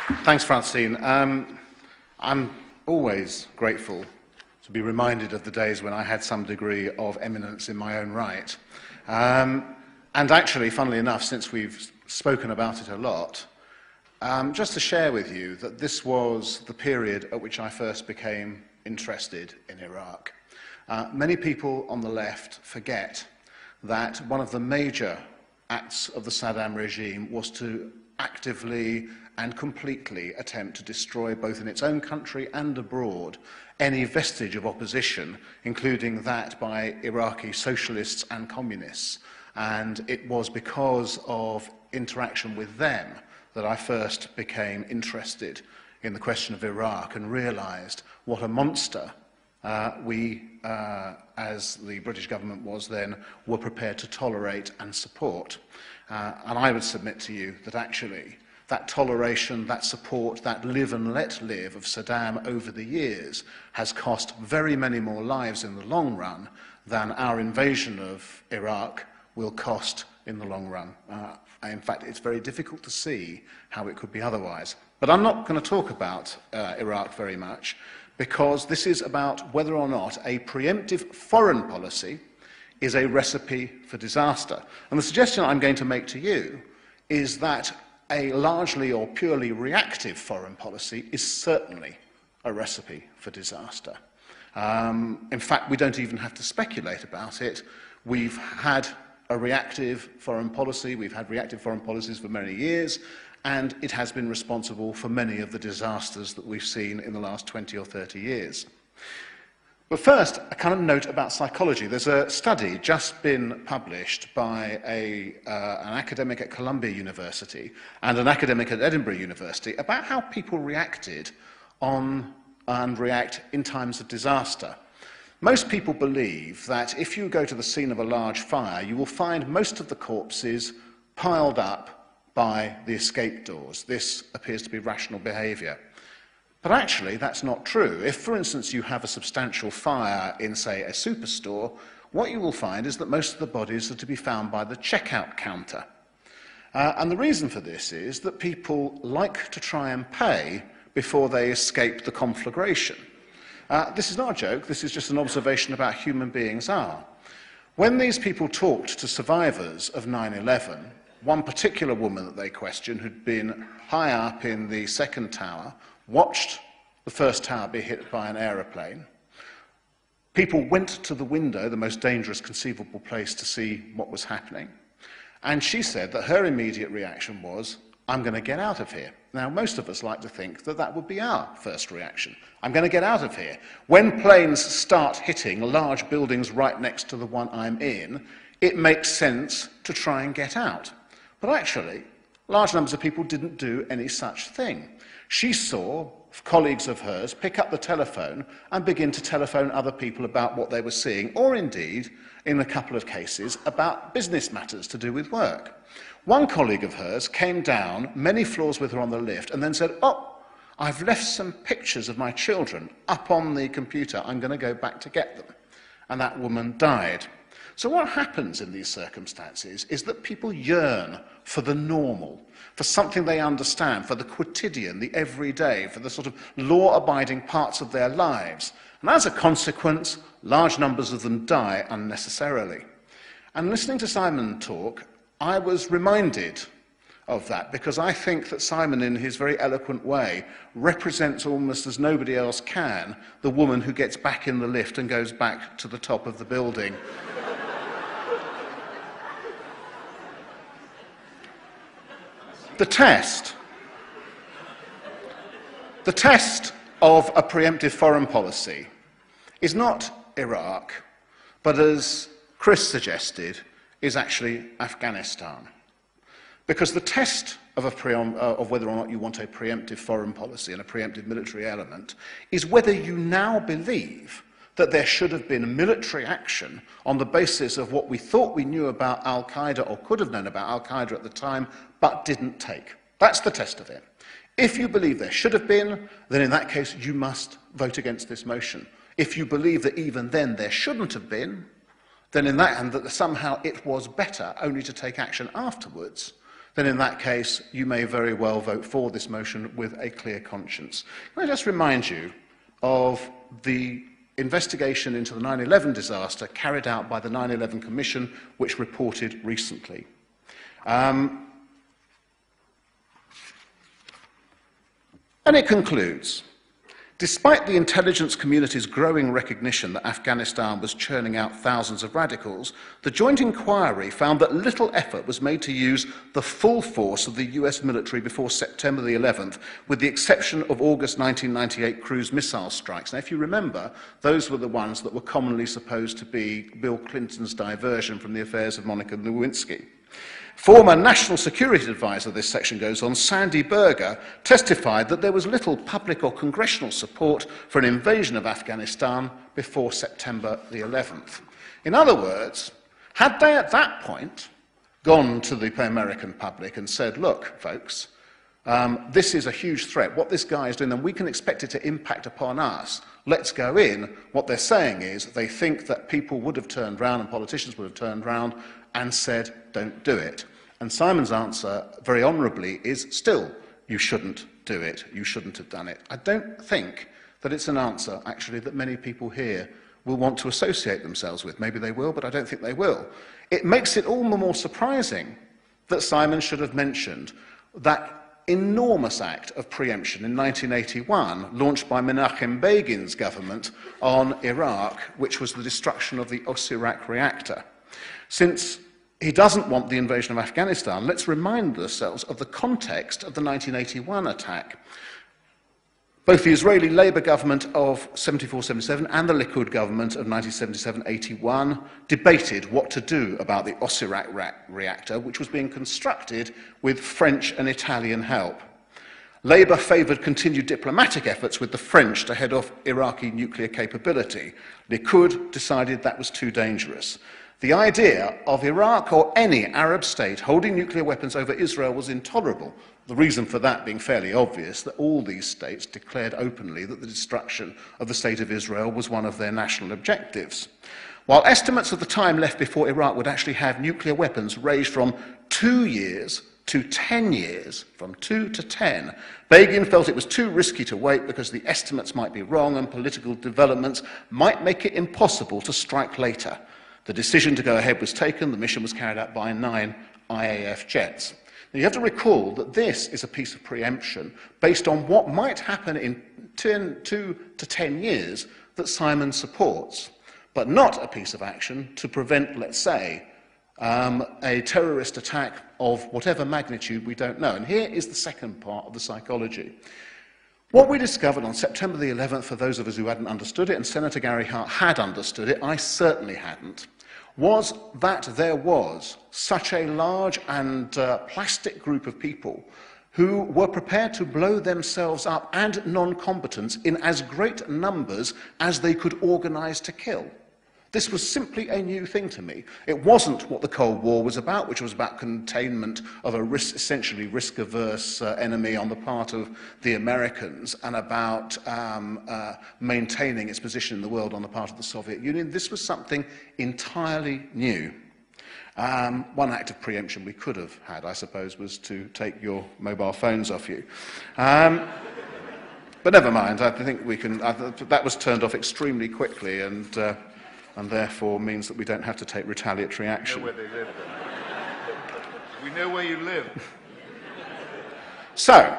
Thanks, Francine. I'm always grateful to be reminded of the days when I had some degree of eminence in my own right. And actually, funnily enough, since we've spoken about it a lot, just to share with you that this was the period at which I first became interested in Iraq. Many people on the left forget that one of the major acts of the Saddam regime was to actively and completely attempt to destroy, both in its own country and abroad, any vestige of opposition, including that by Iraqi socialists and communists. And it was because of interaction with them that I first became interested in the question of Iraq and realized what a monster we, as the British government was then, were prepared to tolerate and support. And I would submit to you that actually that toleration, that support, that live and let live of Saddam over the years has cost very many more lives in the long run than our invasion of Iraq will cost in the long run. In fact, it's very difficult to see how it could be otherwise. But I'm not going to talk about Iraq very much, because this is about whether or not a preemptive foreign policy is a recipe for disaster. And the suggestion I'm going to make to you is that a largely or purely reactive foreign policy is certainly a recipe for disaster. In fact, we don't even have to speculate about it. We've had a reactive foreign policy, we've had reactive foreign policies for many years, and it has been responsible for many of the disasters that we've seen in the last 20 or 30 years. But first, a kind of note about psychology. There's a study just been published by an academic at Columbia University and an academic at Edinburgh University about how people reacted on and react in times of disaster. Most people believe that if you go to the scene of a large fire, you will find most of the corpses piled up by the escape doors. This appears to be rational behaviour. But actually, that's not true. If, for instance, you have a substantial fire in, say, a superstore, what you will find is that most of the bodies are to be found by the checkout counter. And the reason for this is that people like to try and pay before they escape the conflagration. This is not a joke, this is just an observation about how human beings are. When these people talked to survivors of 9/11, one particular woman that they questioned, who'd been high up in the second tower, watched the first tower be hit by an aeroplane. People went to the window, the most dangerous conceivable place, to see what was happening. And she said that her immediate reaction was, I'm going to get out of here. Now, most of us like to think that that would be our first reaction. I'm going to get out of here. When planes start hitting large buildings right next to the one I'm in, it makes sense to try and get out. But actually, large numbers of people didn't do any such thing. She saw colleagues of hers pick up the telephone and begin to telephone other people about what they were seeing, or indeed, in a couple of cases, about business matters to do with work. One colleague of hers came down many floors with her on the lift and then said, oh, I've left some pictures of my children up on the computer. I'm going to go back to get them. And that woman died. So what happens in these circumstances is that people yearn for the normal, for something they understand, for the quotidian, the everyday, for the sort of law-abiding parts of their lives. And as a consequence, large numbers of them die unnecessarily. And listening to Simon talk, I was reminded of that, because I think that Simon, in his very eloquent way, represents almost as nobody else can the woman who gets back in the lift and goes back to the top of the building. The test of a preemptive foreign policy is not Iraq, but as Chris suggested, is actually Afghanistan. Because the test of whether or not you want a preemptive foreign policy and a preemptive military element is whether you now believe that there should have been military action on the basis of what we thought we knew about al-Qaeda or could have known about al-Qaeda at the time, but didn't take. That's the test of it. If you believe there should have been, then in that case you must vote against this motion. If you believe that even then there shouldn't have been, then in that, and that somehow it was better only to take action afterwards, then in that case, you may very well vote for this motion with a clear conscience. Can I just remind you of the investigation into the 9/11 disaster carried out by the 9/11 Commission, which reported recently. And it concludes, despite the intelligence community's growing recognition that Afghanistan was churning out thousands of radicals, the joint inquiry found that little effort was made to use the full force of the US military before September the 11th, with the exception of August 1998 cruise missile strikes. Now, if you remember, those were the ones that were commonly supposed to be Bill Clinton's diversion from the affairs of Monica Lewinsky. Former National Security Advisor, this section goes on, Sandy Berger, testified that there was little public or congressional support for an invasion of Afghanistan before September the 11th. In other words, had they at that point gone to the American public and said, look, folks, this is a huge threat, what this guy is doing, and we can expect it to impact upon us, let's go in, what they're saying is they think that people would have turned round and politicians would have turned round and said, don't do it. And Simon's answer, very honourably, is still, you shouldn't do it, you shouldn't have done it. I don't think that it's an answer, actually, that many people here will want to associate themselves with. Maybe they will, but I don't think they will. It makes it all the more surprising that Simon should have mentioned that enormous act of preemption in 1981, launched by Menachem Begin's government on Iraq, which was the destruction of the Osirak reactor. Since he doesn't want the invasion of Afghanistan, let's remind ourselves of the context of the 1981 attack. Both the Israeli Labour government of 74-77 and the Likud government of 1977-81 debated what to do about the Osirak reactor, which was being constructed with French and Italian help. Labour favoured continued diplomatic efforts with the French to head off Iraqi nuclear capability. Likud decided that was too dangerous. The idea of Iraq or any Arab state holding nuclear weapons over Israel was intolerable. The reason for that being fairly obvious, that all these states declared openly that the destruction of the state of Israel was one of their national objectives. While estimates of the time left before Iraq would actually have nuclear weapons ranged from 2 years to 10 years, from 2 to 10, Begin felt it was too risky to wait because the estimates might be wrong and political developments might make it impossible to strike later. The decision to go ahead was taken. The mission was carried out by 9 IAF jets. Now, you have to recall that this is a piece of preemption based on what might happen in 2 to 10 years that Simon supports, but not a piece of action to prevent, let's say, a terrorist attack of whatever magnitude we don't know. And here is the second part of the psychology. What we discovered on September the 11th, for those of us who hadn't understood it, and Senator Gary Hart had understood it, I certainly hadn't, was that there was such a large and plastic group of people who were prepared to blow themselves up and non-combatants in as great numbers as they could organise to kill. This was simply a new thing to me. It wasn't what the Cold War was about, which was about containment of a essentially risk-averse enemy on the part of the Americans and about maintaining its position in the world on the part of the Soviet Union. This was something entirely new. One act of preemption we could have had, I suppose, was to take your mobile phones off you. But never mind, I think we can. That was turned off extremely quickly and therefore means that we don't have to take retaliatory action. We know where they live. We know where you live. So,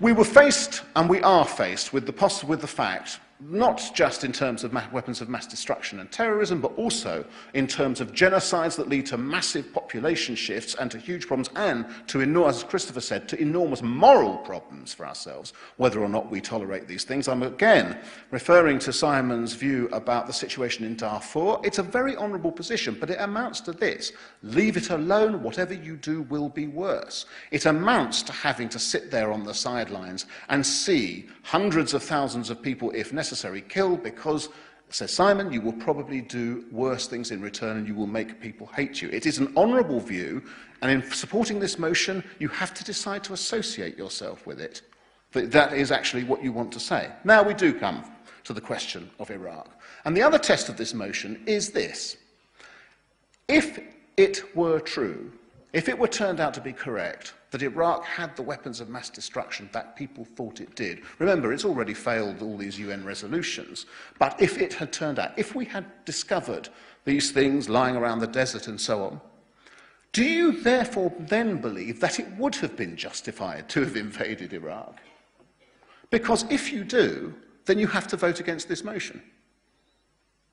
we were faced, and we are faced, with the fact, not just in terms of weapons of mass destruction and terrorism, but also in terms of genocides that lead to massive population shifts and to huge problems, and to, as Christopher said, to enormous moral problems for ourselves, whether or not we tolerate these things. I'm again referring to Simon's view about the situation in Darfur. It's a very honourable position, but it amounts to this: leave it alone, whatever you do will be worse. It amounts to having to sit there on the sidelines and see hundreds of thousands of people, if necessary, killed because, says Simon, you will probably do worse things in return and you will make people hate you. It is an honourable view, and in supporting this motion, you have to decide to associate yourself with it. But that is actually what you want to say. Now we do come to the question of Iraq. And the other test of this motion is this. If it were true, if it were turned out to be correct that Iraq had the weapons of mass destruction that people thought it did, remember, it's already failed all these UN resolutions, but if it had turned out, if we had discovered these things lying around the desert and so on, do you therefore then believe that it would have been justified to have invaded Iraq? Because if you do, then you have to vote against this motion.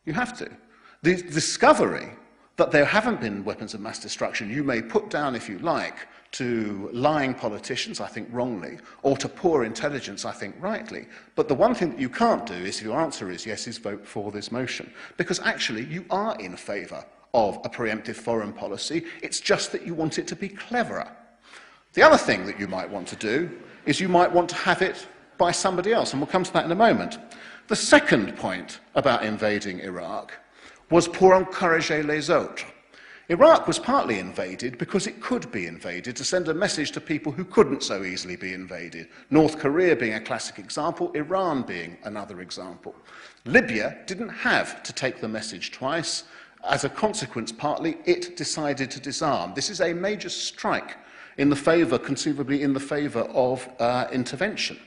You have to. The discovery that there haven't been weapons of mass destruction, you may put down, if you like, to lying politicians, I think wrongly, or to poor intelligence, I think rightly. But the one thing that you can't do, is, if your answer is yes, is vote for this motion. Because actually you are in favour of a preemptive foreign policy, it's just that you want it to be cleverer. The other thing that you might want to do is you might want to have it by somebody else, and we'll come to that in a moment. The second point about invading Iraq was pour encourager les autres. Iraq was partly invaded because it could be invaded to send a message to people who couldn't so easily be invaded. North Korea being a classic example, Iran being another example. Libya didn't have to take the message twice. As a consequence, partly, it decided to disarm. This is a major strike in the favour, conceivably in the favour of intervention.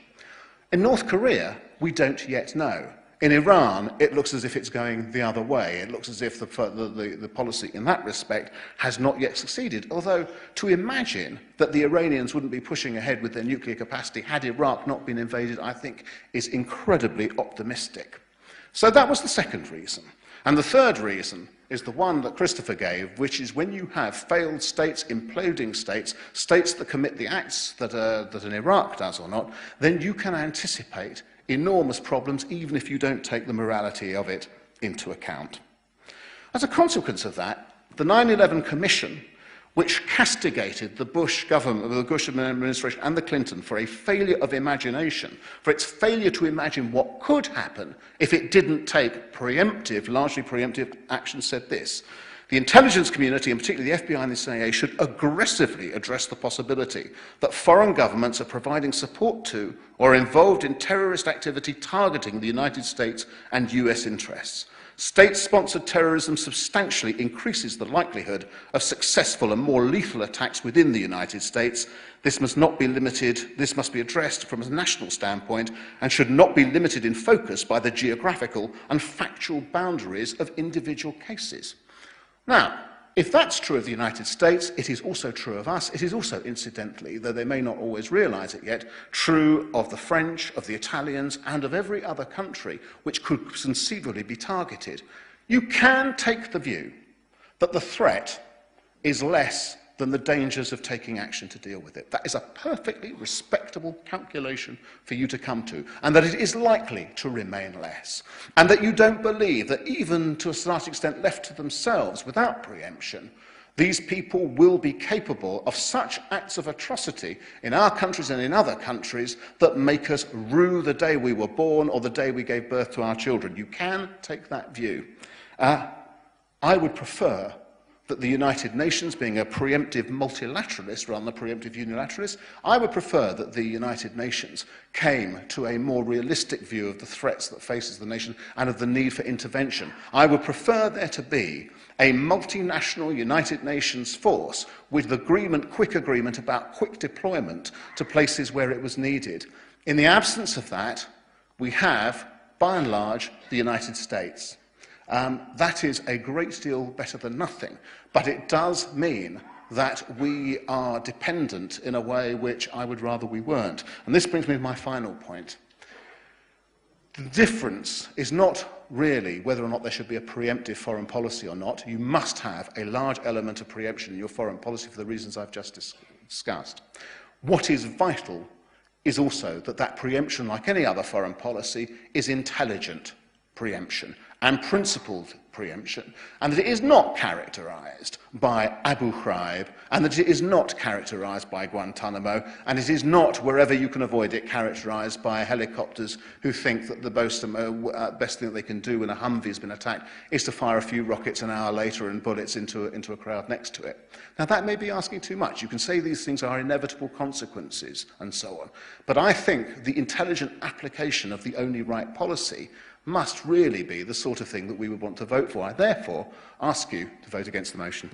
In North Korea, we don't yet know. In Iran, it looks as if it's going the other way. It looks as if the policy in that respect has not yet succeeded. Although, to imagine that the Iranians wouldn't be pushing ahead with their nuclear capacity had Iraq not been invaded, I think, is incredibly optimistic. So that was the second reason. And the third reason is the one that Christopher gave, which is when you have failed states, imploding states, states that commit the acts that an Iraq does or not, then you can anticipate enormous problems, even if you don't take the morality of it into account. As a consequence of that, the 9/11 Commission, which castigated the Bush government, the Bush administration and the Clinton for a failure of imagination, for its failure to imagine what could happen if it didn't take preemptive, largely preemptive action, said this: the intelligence community, and particularly the FBI and the CIA, should aggressively address the possibility that foreign governments are providing support to or involved in terrorist activity targeting the United States and US interests. State-sponsored terrorism substantially increases the likelihood of successful and more lethal attacks within the United States. This must not be limited, this must be addressed from a national standpoint and should not be limited in focus by the geographical and factual boundaries of individual cases. Now, if that's true of the United States, it is also true of us. It is also, incidentally, though they may not always realise it yet, true of the French, of the Italians, and of every other country which could conceivably be targeted. You can take the view that the threat is less than the dangers of taking action to deal with it. That is a perfectly respectable calculation for you to come to, and that it is likely to remain less, and that you don't believe that even to a certain extent left to themselves without preemption, these people will be capable of such acts of atrocity in our countries and in other countries that make us rue the day we were born or the day we gave birth to our children. You can take that view. I would prefer that the United Nations, being a preemptive multilateralist rather than a preemptive unilateralist, I would prefer that the United Nations came to a more realistic view of the threats that faces the nation and of the need for intervention. I would prefer there to be a multinational United Nations force with agreement, quick agreement about quick deployment to places where it was needed. In the absence of that, we have, by and large, the United States. That is a great deal better than nothing, but it does mean that we are dependent in a way which I would rather we weren't. And this brings me to my final point. The difference is not really whether or not there should be a preemptive foreign policy or not. You must have a large element of preemption in your foreign policy for the reasons I've just discussed. What is vital is also that that preemption, like any other foreign policy, is intelligent preemption and principled preemption, and that it is not characterized by Abu Ghraib, and that it is not characterized by Guantanamo, and it is not, wherever you can avoid it, characterized by helicopters who think that the best thing that they can do when a Humvee has been attacked is to fire a few rockets an hour later and bullets into a crowd next to it. Now, that may be asking too much. You can say these things are inevitable consequences and so on, but I think the intelligent application of the only right policy must really be the sort of thing that we would want to vote for. I therefore ask you to vote against the motion.